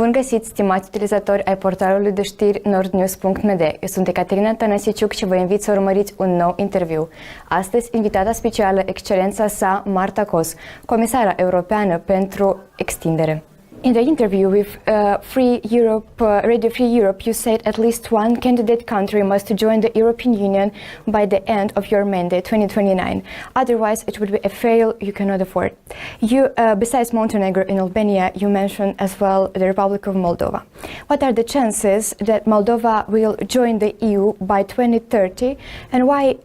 Bun găsit, stimați utilizatori ai portalului de știri nordnews.md. Eu sunt Ecaterina Tănăsiciuc și vă invit să urmăriți un nou interviu. Astăzi, invitata specială, excelența sa Marta Kos, comisara europeană pentru Extindere. In the interview with Radio Free Europe, you said at least one candidate country must join the European Union by the end of your mandate, 2029. Otherwise, it would be a fail you cannot afford. You, besides Montenegro and Albania, you mentioned as well the Republic of Moldova. What are the chances that Moldova will join the EU by 2030, and why?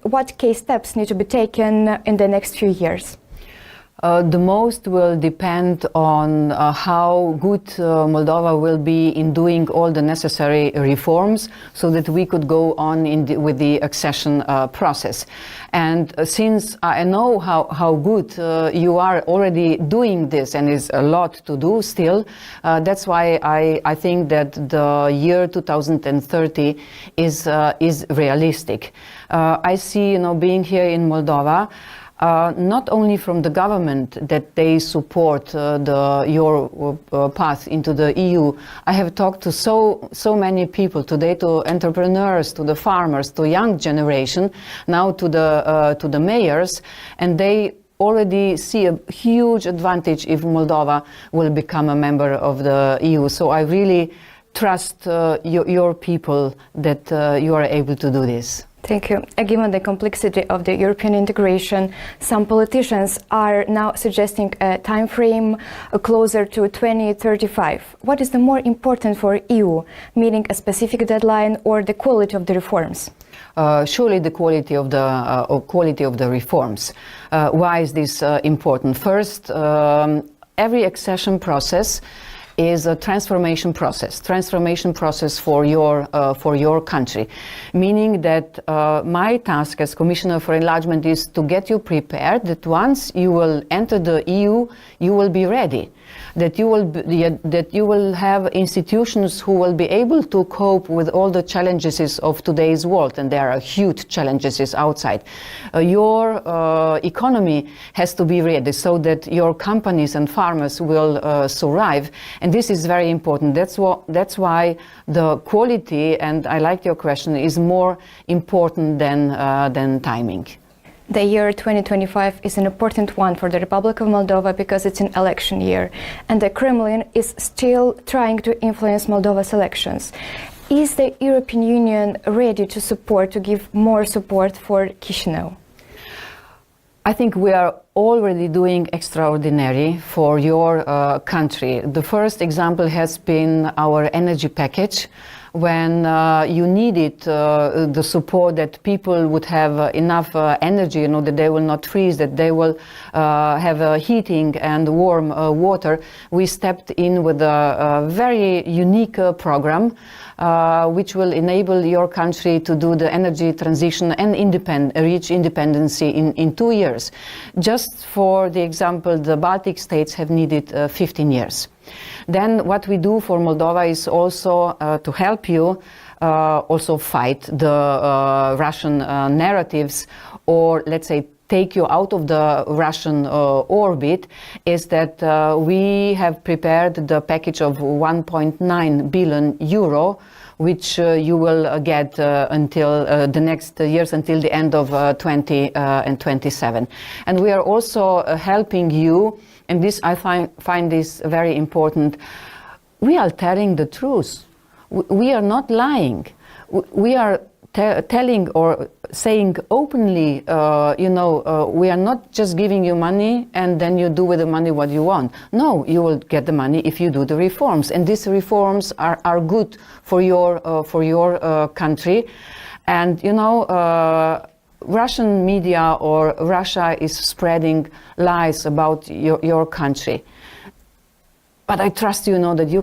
What key steps need to be taken in the next few years? The most will depend on how good Moldova will be in doing all the necessary reforms so that we could go on with the accession process. And since I know how good you are already doing this, and is a lot to do still, that's why I think that the year 2030 is realistic. I see, being here in Moldova, not only from the government that they support your path into the EU. I have talked to so many people today, to entrepreneurs, to the farmers, to young generation, now to the mayors, and they already see a huge advantage if Moldova will become a member of the EU. So I really trust your people that you are able to do this. Thank you. Given the complexity of the European integration, some politicians are now suggesting a time frame closer to 2035. What is the more important for EU, meaning a specific deadline or the quality of the reforms? Surely the quality of the reforms. Why is this important? First, every accession process is a transformation process for your country, meaning that my task as Commissioner for Enlargement is to get you prepared that once you will enter the EU, you will be ready, that you will have institutions who will be able to cope with all the challenges of today's world, and there are huge challenges outside. Your economy has to be ready so that your companies and farmers will survive, and this is very important. That's why the quality, and I like your question, is more important than timing. The year 2025 is an important one for the Republic of Moldova because it's an election year, and the Kremlin is still trying to influence Moldova's elections. Is the European Union ready to give more support for Chisinau? I think we are already doing extraordinary for your country. The first example has been our energy package, when you needed the support that people would have enough energy, that they will not freeze, that they will have heating and warm water. We stepped in with a very unique program which will enable your country to do the energy transition and reach independence in 2 years. Just for the example, the Baltic states have needed 15 years. Then what we do for Moldova is also to help you also fight the Russian narratives, or let's say take you out of the Russian orbit, is that we have prepared the package of 1.9 billion euro, which you will get until the next years, until the end of 2027. And we are also helping you, and this I find this very important. We are telling the truth. We are not lying. We are telling or saying openly, we are not just giving you money and then you do with the money what you want. No, you will get the money if you do the reforms, and these reforms are good for your country. And Russian media or Russia is spreading lies about your country. But I trust that you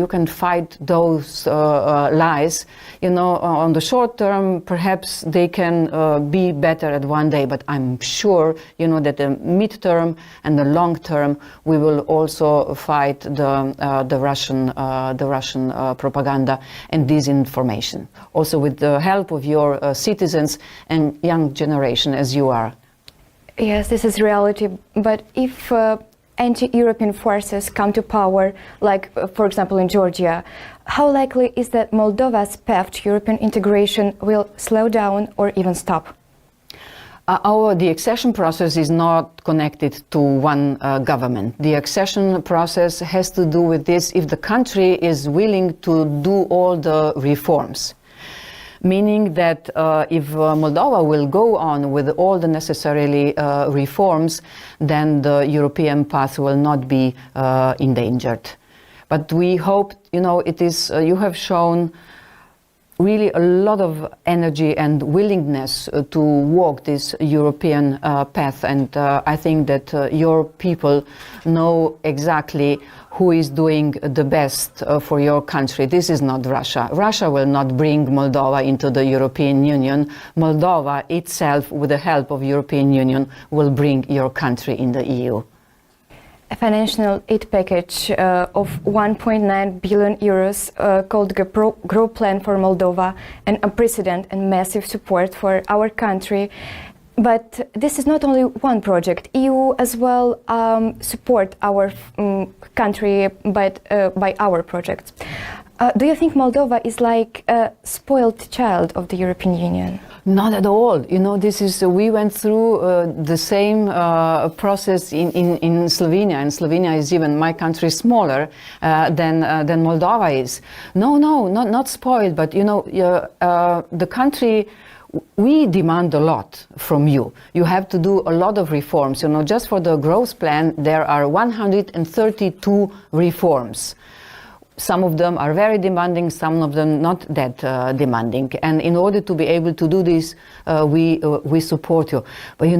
can fight those lies. On the short term, perhaps they can be better at one day, but I'm sure that the mid-term and the long term we will also fight the Russian propaganda and disinformation, also with the help of your citizens and young generation as you are. Yes, this is reality. But if anti-European forces come to power, like, for example, in Georgia, how likely is that Moldova's path to European integration will slow down or even stop? The accession process is not connected to one government. The accession process has to do with this if the country is willing to do all the reforms. Meaning that if Moldova will go on with all the necessary reforms, then the European path will not be endangered. But we hope, it is, you have shown really a lot of energy and willingness to walk this European path, and I think that your people know exactly who is doing the best for your country. This is not Russia. Russia will not bring Moldova into the European Union. Moldova itself, with the help of European Union, will bring your country in the EU. A financial aid package of 1.9 billion euros called the Growth Plan for Moldova, and unprecedented and massive support for our country. But this is not only one project. EU as well support our country by our projects. Do you think Moldova is like a spoiled child of the European Union? Not at all. This is we went through the same process in Slovenia, and Slovenia is even my country smaller than Moldova is. No, not spoiled, but the country. We demand a lot from you. You have to do a lot of reforms. Just for the growth plan, there are 132 reforms. Some of them are very demanding, some of them not that demanding. And in order to be able to do this, we support you. But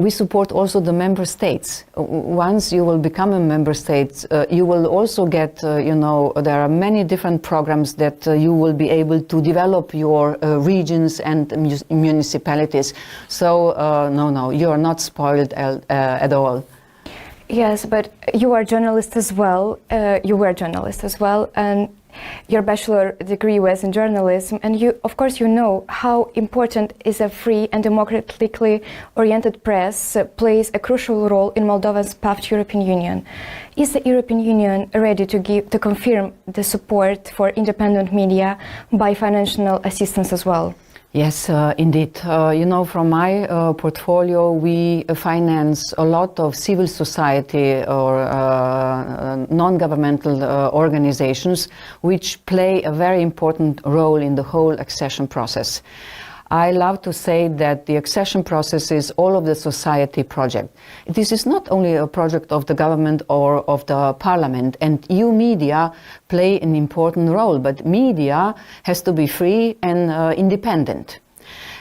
we support also the member states. Once you will become a member state, you will also get, there are many different programs that you will be able to develop your regions and municipalities. So, no, you are not spoiled at all. Yes, but you are a journalist as well. You were a journalist as well, and your bachelor degree was in journalism, and of course, you know how important is a free and democratically oriented press plays a crucial role in Moldova's path to European Union. Is the European Union ready to confirm the support for independent media by financial assistance as well? Yes, indeed. From my portfolio, we finance a lot of civil society or non-governmental organizations which play a very important role in the whole accession process. I love to say that the accession process is all of the society project. This is not only a project of the government or of the parliament, and EU media play an important role, but media has to be free and independent.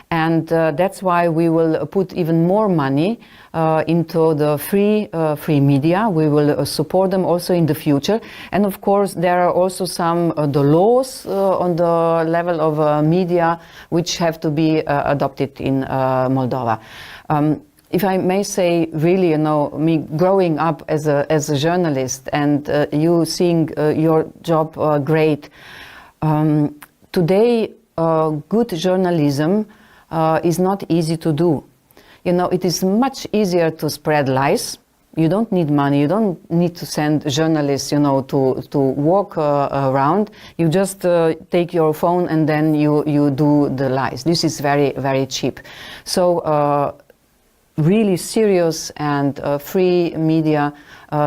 And that's why we will put even more money into the free media. We will support them also in the future. And of course, there are also some the laws on the level of media which have to be adopted in Moldova. If I may say, really, me growing up as a journalist and you seeing your job great, today good journalism is not easy to do. It is much easier to spread lies. You don't need money. You don't need to send journalists, to walk around. You just take your phone and then you do the lies. This is very, very cheap. So really serious and free media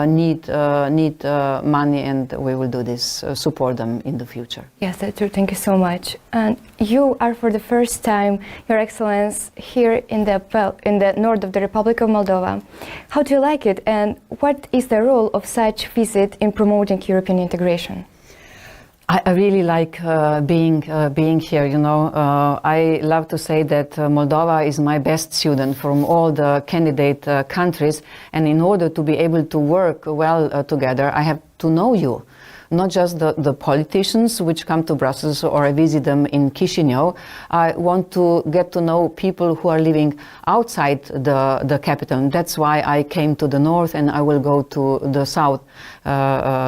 need money, and we will do this, support them in the future. Yes, that's true. Thank you so much. And you are for the first time, Your Excellence, here in the north of the Republic of Moldova. How do you like it, and what is the role of such visit in promoting European integration? I really like being here. I love to say that Moldova is my best student from all the candidate countries, and in order to be able to work well together, I have to know you. not just the politicians which come to Brussels or I visit them in Chișinău. I want to get to know people who are living outside the capital. And that's why I came to the north and I will go to the south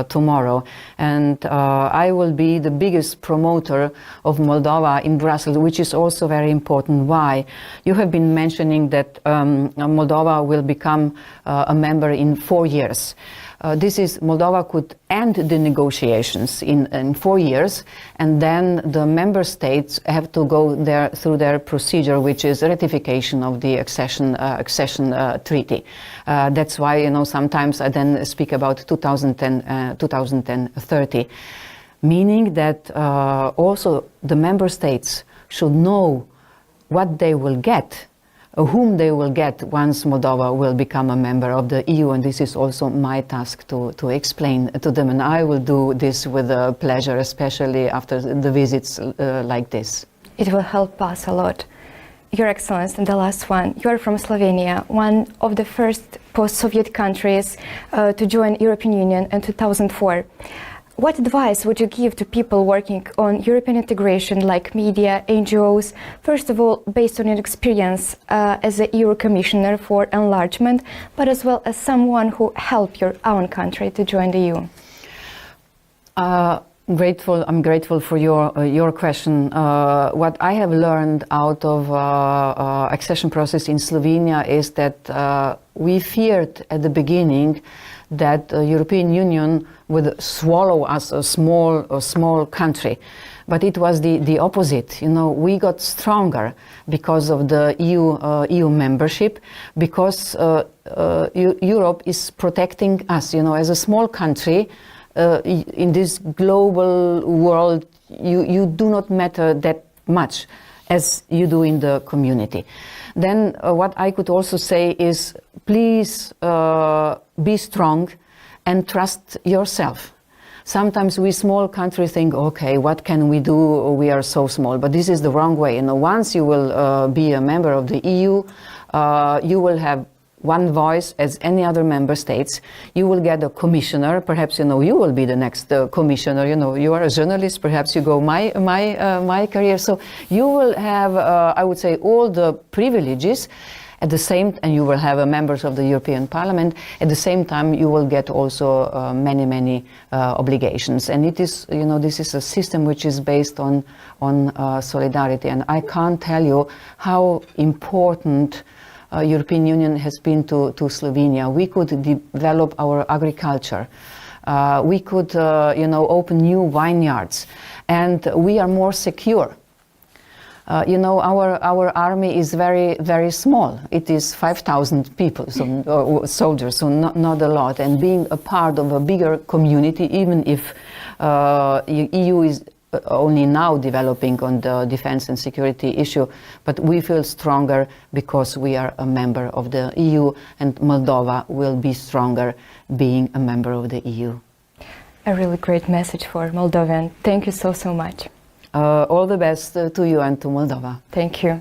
tomorrow. And I will be the biggest promoter of Moldova in Brussels, which is also very important. Why? You have been mentioning that Moldova will become a member in 4 years. Moldova could end the negotiations in 4 years, and then the member states have to go through their procedure, which is ratification of the accession treaty. That's why, sometimes I then speak about 2030, meaning that also the member states should know what they will get, whom they will get once Moldova will become a member of the EU, and this is also my task to explain to them, and I will do this with pleasure, especially after the visits like this. It will help us a lot. Your Excellency, and the last one, you are from Slovenia, one of the first post-Soviet countries to join European Union in 2004. What advice would you give to people working on European integration, like media, NGOs, first of all, based on your experience as a EU Commissioner for Enlargement, but as well as someone who helped your own country to join the EU? I'm grateful for your question. What I have learned out of accession process in Slovenia is that we feared at the beginning that the European Union would swallow us, a small country. But it was the opposite. We got stronger because of the EU membership, because Europe is protecting us. As a small country, in this global world, you do not matter that much as you do in the community. Then what I could also say is, please be strong and trust yourself. Sometimes we small countries think, okay, what can we do? We are so small. But this is the wrong way. Once you will be a member of the EU, you will have one voice as any other member states. You will get a commissioner. Perhaps you will be the next commissioner. You are a journalist. Perhaps you go my career. So you will have, I would say, all the privileges. At the same, and you will have members of the European Parliament. At the same time, you will get also many obligations. And it is, this is a system which is based on solidarity. And I can't tell you how important European Union has been to Slovenia. We could develop our agriculture. We could, open new vineyards, and we are more secure. Our army is very small. It is 5,000 people, so soldiers, so not a lot. And being a part of a bigger community, even if EU is only now developing on the defense and security issue, but we feel stronger because we are a member of the EU, and Moldova will be stronger being a member of the EU. A really great message for Moldovan. Thank you so much. All the best to you and to Moldova. Thank you.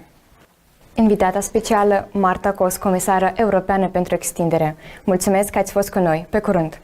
Invitata specială, Marta Kos, comisară europeană pentru extindere. Mulțumesc că ați fost cu noi. Pe curând!